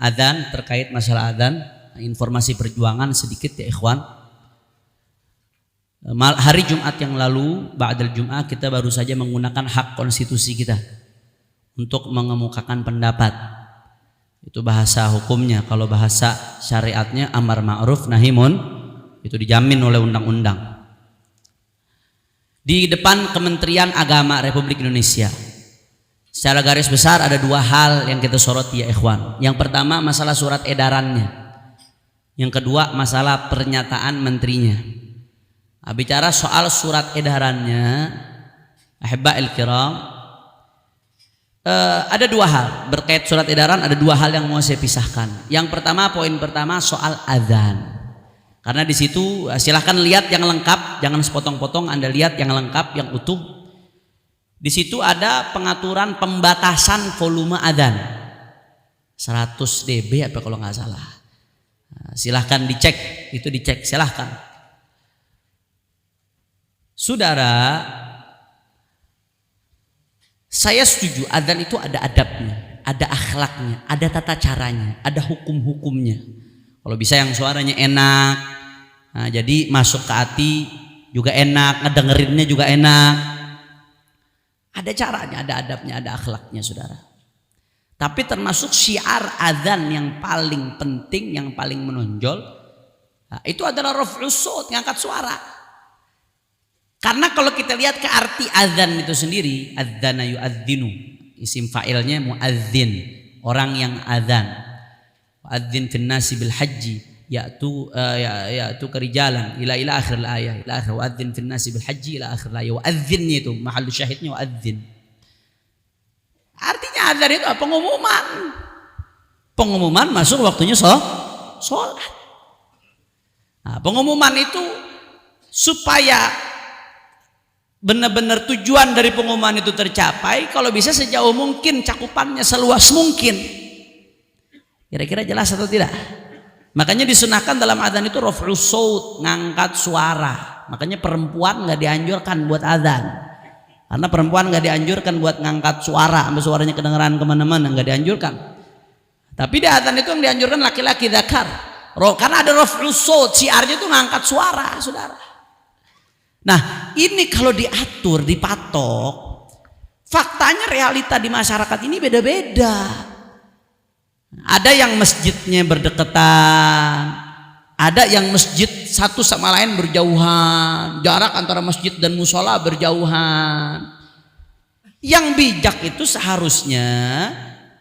adzan, terkait masalah adzan, informasi perjuangan sedikit ya ikhwan. Hari Jumat yang lalu, ba'dal Jum'ah, kita baru saja menggunakan hak konstitusi kita untuk mengemukakan pendapat. Itu bahasa hukumnya. Kalau bahasa syariatnya amar ma'ruf nahi munkar, itu dijamin oleh undang-undang. Di depan Kementerian Agama Republik Indonesia, secara garis besar ada dua hal yang kita soroti ya ikhwan. Yang pertama masalah surat edarannya, yang kedua masalah pernyataan menterinya. Bicara soal surat edarannya, ahibba'il kiram, ada dua hal berkait surat edaran. Ada dua hal yang mau saya pisahkan. Yang pertama, poin pertama soal adzan. Karena di situ silahkan lihat yang lengkap, jangan sepotong-potong. Anda lihat yang lengkap, yang utuh. Di situ ada pengaturan pembatasan volume adzan 100 dB apa kalau nggak salah. Silahkan dicek, itu dicek silahkan. Saudara, saya setuju adzan itu ada adabnya, ada akhlaknya, ada tata caranya, ada hukum-hukumnya. Kalau bisa yang suaranya enak, nah, jadi masuk ke hati juga enak, ngedengerinnya juga enak. Ada caranya, ada adabnya, ada akhlaknya saudara. Tapi termasuk syiar adzan yang paling penting, yang paling menonjol, nah, itu adalah raf'us shaut, ngangkat suara. Karena kalau kita lihat ke arti adzan itu sendiri, adzana yu'adzinu, isim fa'ilnya muadzin, orang yang adzan. Adzin fin nasi bil haji ya'tu kerijalan ila akhir ayat, ila akhir wa'adzin fin nasi bil haji ila akhir ayat. Wa'adzinnya itu mahallu syahidnya wa'adzin. Artinya adzan itu pengumuman. Pengumuman masuk waktunya sholat. Nah, pengumuman itu supaya benar-benar tujuan dari pengumuman itu tercapai, kalau bisa sejauh mungkin, cakupannya seluas mungkin. Kira-kira jelas atau tidak? Makanya disunahkan dalam adzan itu raf'us shaut, ngangkat suara. Makanya perempuan nggak dianjurkan buat adzan, karena perempuan nggak dianjurkan buat ngangkat suara sampai suaranya kedengeran kemana-mana, nggak dianjurkan. Tapi di adzan itu yang dianjurkan laki-laki dzakar, karena ada raf'us shaut, syiarnya itu ngangkat suara, saudara. Nah ini kalau diatur, dipatok, faktanya realita di masyarakat ini beda-beda. Ada yang masjidnya berdekatan, ada yang masjid satu sama lain berjauhan, jarak antara masjid dan musola berjauhan. Yang bijak itu seharusnya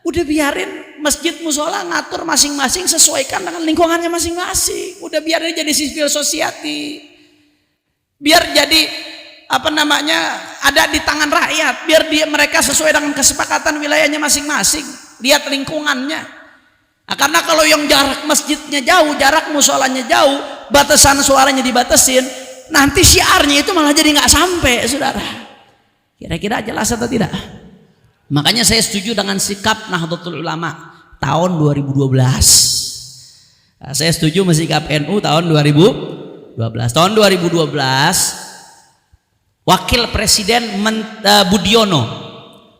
udah biarin masjid musola ngatur masing-masing sesuaikan dengan lingkungannya masing-masing. Udah biarin jadi civil society, biar jadi ada di tangan rakyat, biar mereka sesuai dengan kesepakatan wilayahnya masing-masing, lihat lingkungannya. Nah, karena kalau yang jarak masjidnya jauh, jarak musolanya jauh, batasan suaranya dibatasin, nanti syiarnya itu malah jadi nggak sampai, saudara. Kira-kira jelas atau tidak? Makanya saya setuju dengan sikap Nahdlatul Ulama tahun 2012. Nah, saya setuju sama sikap NU tahun 2012. Tahun 2012 Wakil Presiden Budiono,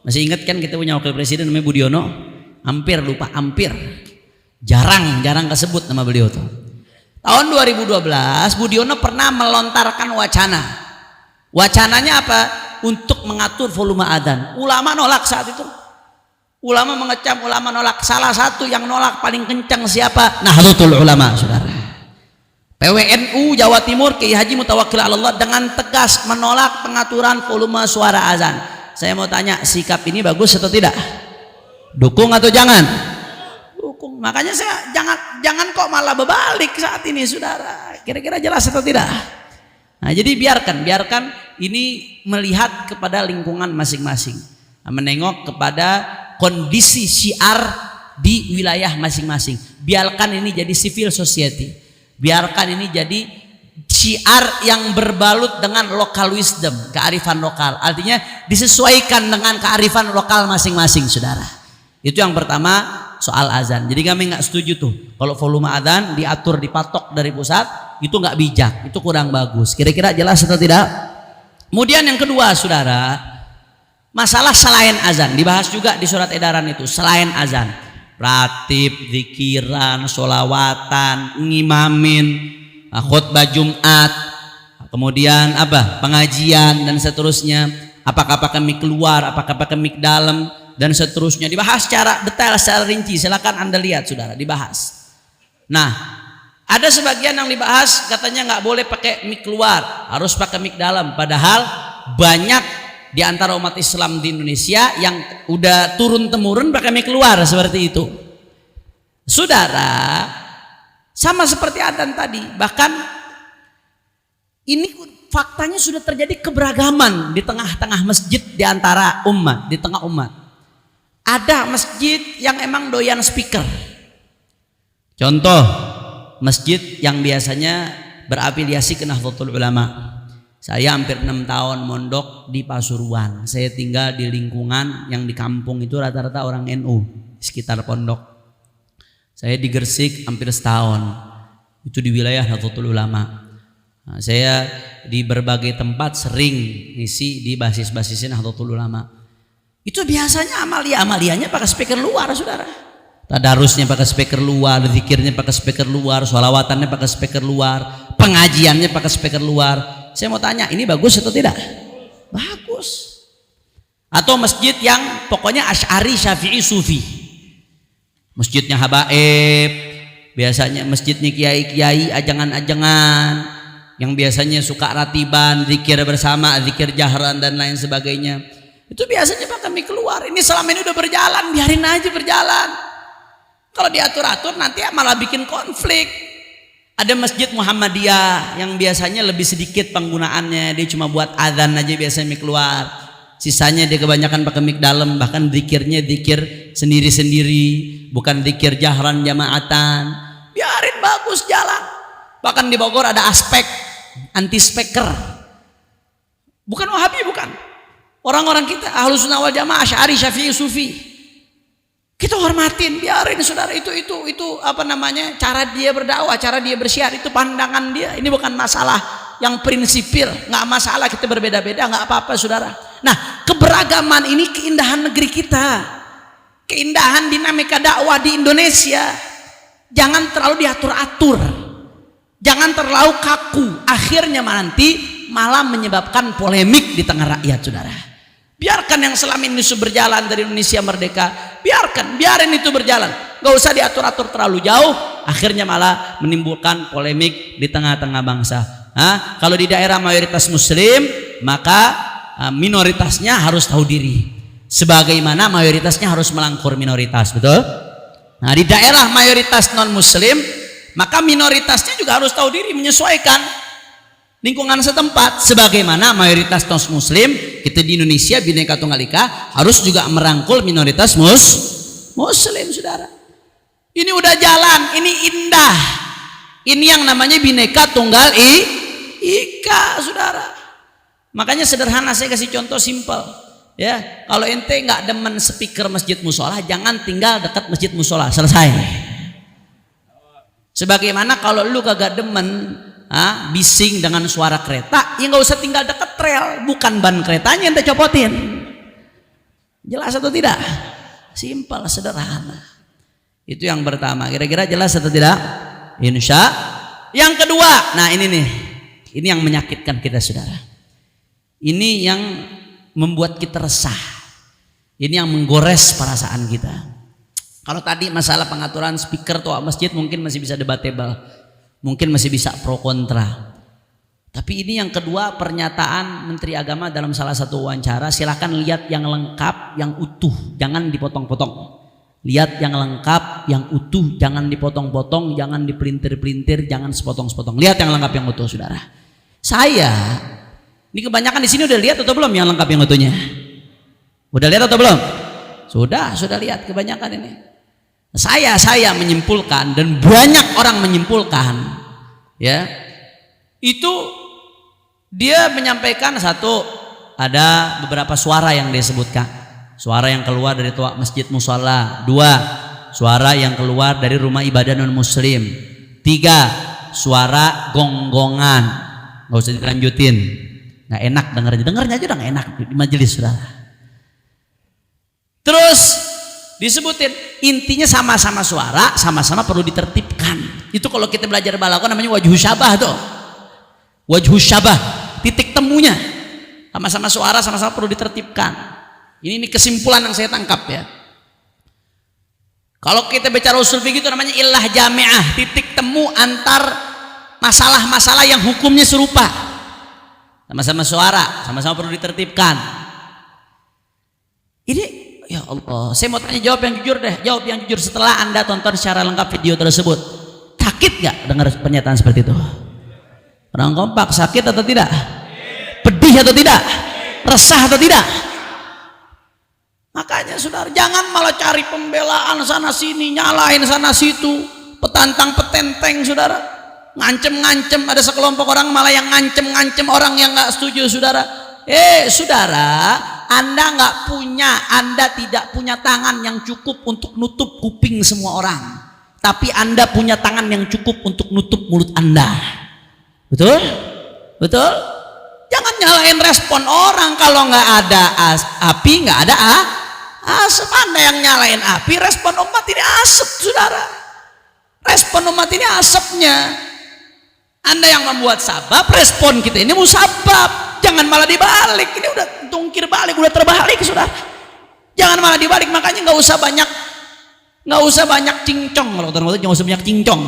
masih ingat kan kita punya wakil presiden namanya Budiono? Hampir lupa, jarang kesebut nama beliau tuh. Tahun 2012 Budiono pernah melontarkan wacananya apa? Untuk mengatur volume adzan. Ulama nolak saat itu, ulama mengecam, ulama nolak. Salah satu yang nolak paling kencang siapa? Nahdlatul Ulama, saudara. PWNU Jawa Timur Kiai Haji Mutawakkil Allah dengan tegas menolak pengaturan volume suara azan. Saya mau tanya, sikap ini bagus atau tidak? Dukung atau jangan? Dukung. Makanya saya jangan kok malah berbalik saat ini, saudara. Kira-kira jelas atau tidak? Nah, jadi biarkan ini melihat kepada lingkungan masing-masing, menengok kepada kondisi syiar di wilayah masing-masing. Biarkan ini jadi civil society. Biarkan ini jadi syiar yang berbalut dengan local wisdom, kearifan lokal. Artinya disesuaikan dengan kearifan lokal masing-masing, saudara. Itu yang pertama soal azan. Jadi kami nggak setuju tuh kalau volume azan diatur, dipatok dari pusat, itu nggak bijak, itu kurang bagus. Kira-kira jelas atau tidak? Kemudian yang kedua, saudara, masalah selain azan dibahas juga di surat edaran itu. Selain azan, ratib, zikiran, sholawatan, ngimamin, khutbah Jumat, kemudian apa, pengajian dan seterusnya, apakah pakai mic luar, apakah pakai mic dalam dan seterusnya, dibahas secara detail, secara rinci. Silakan Anda lihat saudara, dibahas. Nah, ada sebagian yang dibahas katanya nggak boleh pakai mic luar, harus pakai mic dalam, padahal banyak di antara umat Islam di Indonesia yang udah turun temurun pakai mic luar seperti itu. Saudara, sama seperti adzan tadi, bahkan ini faktanya sudah terjadi keberagaman di tengah-tengah masjid di antara umat, di tengah umat. Ada masjid yang emang doyan speaker. Contoh, masjid yang biasanya berafiliasi ke Nahdlatul Ulama. Saya hampir 6 tahun mondok di Pasuruan. Saya tinggal di lingkungan yang di kampung itu rata-rata orang NU sekitar pondok. Saya di Gresik hampir setahun. Itu di wilayah Nahdlatul Ulama. Nah, saya di berbagai tempat sering isi di basis-basisnya Nahdlatul Ulama. Itu biasanya amalia-amalianya pakai speaker luar, saudara. Tadarusnya pakai speaker luar, zikirnya pakai speaker luar, sholawatannya pakai speaker luar, pengajiannya pakai speaker luar. Saya mau tanya, ini bagus atau tidak? Bagus. Atau masjid yang pokoknya Asy'ari, Syafi'i, Sufi. Masjidnya habaib, biasanya masjidnya kiai-kiai, ajangan-ajangan, yang biasanya suka ratiban, zikir bersama, zikir jahran dan lain sebagainya. Itu biasanya pakai mic keluar. Ini selama ini udah berjalan, biarin aja berjalan. Kalau diatur-atur nanti malah bikin konflik. Ada masjid Muhammadiyah yang biasanya lebih sedikit penggunaannya, dia cuma buat adzan aja biasanya mic keluar. Sisanya dia kebanyakan pakai mic dalam, bahkan zikirnya zikir sendiri-sendiri, bukan zikir jahran jamaatan. Biarin bagus jalan. Bahkan di Bogor ada aspek anti speaker. Bukan Wahabi, bukan. Orang-orang kita Ahlus Sunnah wal Jamaah, Asy'ari, Syafi'i, Sufi. Kita hormatin, biarin saudara, itu apa namanya, cara dia berdakwah, cara dia bersyiar, itu pandangan dia. Ini bukan masalah yang prinsipil, nggak masalah kita berbeda-beda, nggak apa-apa saudara. Nah, keberagaman ini keindahan negeri kita, keindahan dinamika dakwah di Indonesia. Jangan terlalu diatur-atur, jangan terlalu kaku, akhirnya nanti malah menyebabkan polemik di tengah rakyat saudara. Biarkan yang selama ini berjalan dari Indonesia merdeka, biarin itu berjalan, gak usah diatur-atur terlalu jauh, akhirnya malah menimbulkan polemik di tengah-tengah bangsa. Kalau di daerah mayoritas muslim, maka minoritasnya harus tahu diri, sebagaimana mayoritasnya harus melangkur minoritas, betul? Nah, di daerah mayoritas non muslim, maka minoritasnya juga harus tahu diri, menyesuaikan lingkungan setempat, sebagaimana mayoritas non muslim kita di Indonesia Bhinneka Tunggal Ika harus juga merangkul minoritas muslim saudara. Ini udah jalan, ini indah, ini yang namanya Bhinneka Tunggal Ika saudara. Makanya sederhana, saya kasih contoh simpel ya. Kalau ente nggak demen speaker masjid musola, jangan tinggal dekat masjid musola, selesai. Sebagaimana kalau lu kagak demen bising dengan suara kereta, ya nggak usah tinggal dekat rel, bukan ban keretanya yang copotin. Jelas atau tidak? Simpel, sederhana. Itu yang pertama. Kira-kira jelas atau tidak? Insya. Yang kedua, nah ini nih, ini yang menyakitkan kita saudara. Ini yang membuat kita resah. Ini yang menggores perasaan kita. Kalau tadi masalah pengaturan speaker toa masjid mungkin masih bisa debatable, mungkin masih bisa pro kontra. Tapi ini yang kedua, pernyataan Menteri Agama dalam salah satu wawancara. Silakan lihat yang lengkap, yang utuh, jangan dipotong-potong. Lihat yang lengkap, yang utuh, jangan dipotong-potong, jangan dipelintir-pelintir, jangan sepotong-sepotong. Lihat yang lengkap, yang utuh, saudara. Saya, ini kebanyakan di sini udah lihat atau belum yang lengkap, yang utuhnya? Udah lihat atau belum? Sudah lihat kebanyakan ini. Saya menyimpulkan dan banyak orang menyimpulkan, ya, itu dia menyampaikan satu, ada beberapa suara yang dia sebutkan, suara yang keluar dari toa masjid musola. Dua, suara yang keluar dari rumah ibadah non muslim. Tiga, suara gonggongan. Nggak usah dilanjutin, nggak enak dengarnya aja udah nggak enak di majelis saudara. Terus disebutin intinya sama-sama suara, sama-sama perlu ditertibkan. Itu kalau kita belajar balaghah namanya wajhu syabah tuh. Wajhu syabah, titik temunya. Sama-sama suara, sama-sama perlu ditertibkan. Ini kesimpulan yang saya tangkap ya. Kalau kita bicara usul fikih itu namanya illah jami'ah, titik temu antar masalah-masalah yang hukumnya serupa. Sama-sama suara, sama-sama perlu ditertibkan. Ini ya Allah, saya mau tanya jawab yang jujur deh. Jawab yang jujur setelah Anda tonton secara lengkap video tersebut. Sakit gak dengar pernyataan seperti itu? Orang kompak, sakit atau tidak? Pedih atau tidak? Resah atau tidak? Makanya saudara, jangan malah cari pembelaan sana sini, nyalain sana situ, petantang petenteng saudara, ngancem-ngancem. Ada sekelompok orang malah yang ngancem-ngancem orang yang nggak setuju saudara. Saudara, Anda tidak punya tangan yang cukup untuk nutup kuping semua orang, tapi Anda punya tangan yang cukup untuk nutup mulut Anda. Betul? Betul? Jangan nyalain respon orang. Kalau nggak ada api, nggak ada asap. Anda yang nyalain api, respon umat ini asap saudara. Respon umat ini asapnya. Anda yang membuat sabab, respon kita ini musabab. Jangan malah dibalik. Ini udah tungkir balik, udah terbalik saudara. Jangan malah dibalik. Makanya nggak usah banyak cincong. Kalau nggak usah banyak cincong,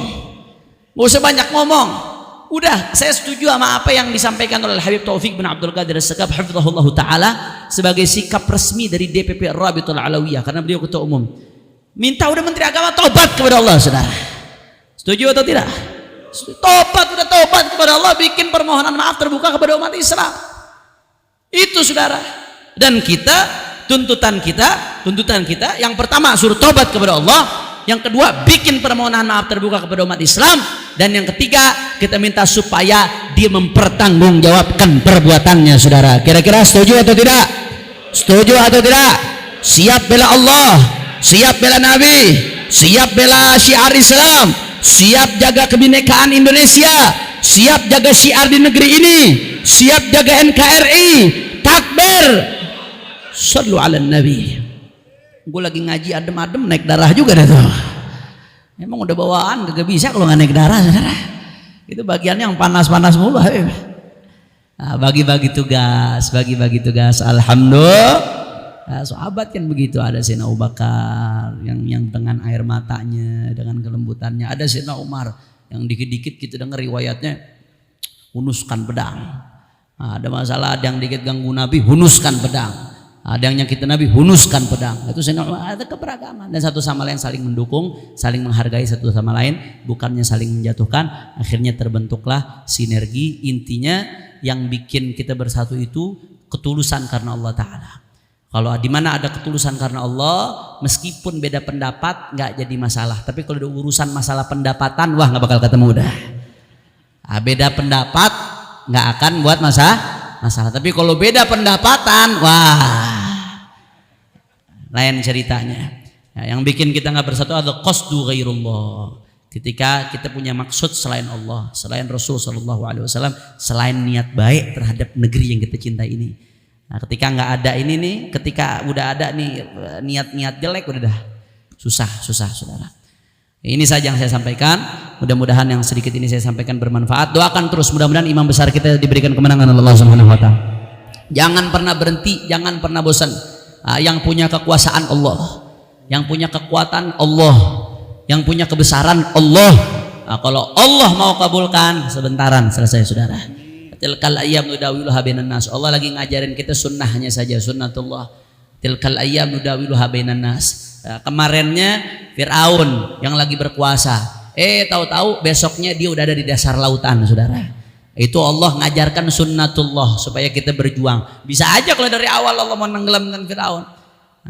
nggak usah banyak ngomong. Udah, saya setuju sama apa yang disampaikan oleh Habib Taufik bin Abdul Qadir As-Sakab hafizahullah taala sebagai sikap resmi dari DPP Rabitul Alawiyah, karena beliau ketua umum. Minta udah Menteri Agama tobat kepada Allah saudara. Setuju atau tidak? Udah tobat kepada Allah, bikin permohonan maaf terbuka kepada umat Islam. Itu saudara. Dan tuntutan kita yang pertama suruh tobat kepada Allah, yang kedua bikin permohonan maaf terbuka kepada umat Islam, dan yang ketiga kita minta supaya dia mempertanggungjawabkan perbuatannya saudara. Kira-kira setuju atau tidak? Setuju atau tidak? Siap bela Allah, siap bela Nabi, siap bela syiar Islam, siap jaga kebinekaan Indonesia, siap jaga syiar di negeri ini, siap jaga NKRI. Takbir, sallu ala nabi. Gue lagi ngaji adem-adem naik darah juga dah tuh. Emang udah bawaan gak bisa kalau nggak naik darah saudara. Itu bagiannya yang panas-panas mulu. Nah, bagi-bagi tugas. Alhamdulillah. Sahabat kan begitu. Ada Sayyidina Abu Bakar yang dengan air matanya, dengan kelembutannya. Ada Sayyidina Umar yang dikit-dikit kita dengar riwayatnya hunuskan pedang. Nah, ada masalah, ada yang dikit ganggu Nabi, hunuskan pedang. Ada yang nyakitin Nabi, hunuskan pedang. Itu ada keberagaman dan satu sama lain saling mendukung, saling menghargai satu sama lain, bukannya saling menjatuhkan. Akhirnya terbentuklah sinergi. Intinya yang bikin kita bersatu itu ketulusan karena Allah Ta'ala. Kalau di mana ada ketulusan karena Allah, meskipun beda pendapat nggak jadi masalah. Tapi kalau ada urusan masalah pendapatan, wah nggak bakal ketemu udah. Beda pendapat nggak akan buat masalah. Tapi kalau beda pendapatan, wah lain ceritanya. Yang bikin kita nggak bersatu adalah qasdu ghairullah. Ketika kita punya maksud selain Allah, selain Rasul Shallallahu Alaihi Wasallam, selain niat baik terhadap negeri yang kita cintai ini. Nah, ketika nggak ada ini nih, ketika udah ada nih niat-niat jelek, udah dah susah saudara. Ini saja yang saya sampaikan. Mudah-mudahan yang sedikit ini saya sampaikan bermanfaat. Doakan terus, mudah-mudahan imam besar kita diberikan kemenangan oleh Allah Subhanahu wa taala. Jangan pernah berhenti, jangan pernah bosan. Yang punya kekuasaan Allah, yang punya kekuatan Allah, yang punya kebesaran Allah. Kalau Allah mau kabulkan, sebentaran selesai saudara. Tilkal ayyam nudawiluha bainan nas. Allah lagi ngajarin kita sunnahnya saja, sunnatullah. Tilkal ayyam nudawiluha bainan nas. Kemarinnya Fir'aun yang lagi berkuasa, tahu-tahu besoknya dia udah ada di dasar lautan saudara. Itu Allah ngajarkan sunnatullah supaya kita berjuang. Bisa aja kalau dari awal Allah mau tenggelamkan Fir'aun,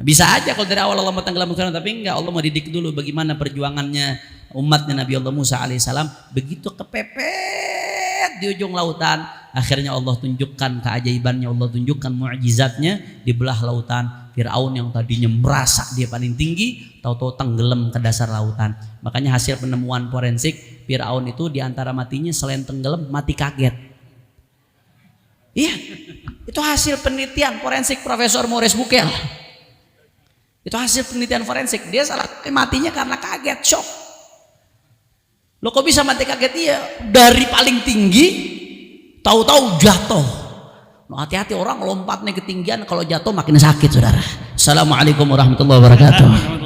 bisa aja kalau dari awal Allah mau tenggelamkan Fir'aun, tapi enggak, Allah mau didik dulu bagaimana perjuangannya umatnya Nabi Allah Musa alaihissalam. Begitu kepepet di ujung lautan, akhirnya Allah tunjukkan keajaibannya, Allah tunjukkan mukjizatnya di belah lautan. Fir'aun yang tadinya merasa dia paling tinggi, tahu-tahu tenggelam ke dasar lautan. Makanya hasil penemuan forensik, Fir'aun itu diantara matinya selain tenggelam, mati kaget. Iya, itu hasil penelitian forensik Profesor Maurice Bucaille. Itu hasil penelitian forensik. Dia matinya karena kaget, shock. Lo kok bisa mati kaget? Iya, dari paling tinggi tahu-tahu jatuh. No, hati-hati orang lompatnya ketinggian, kalau jatuh makin sakit, saudara. Assalamualaikum warahmatullahi wabarakatuh.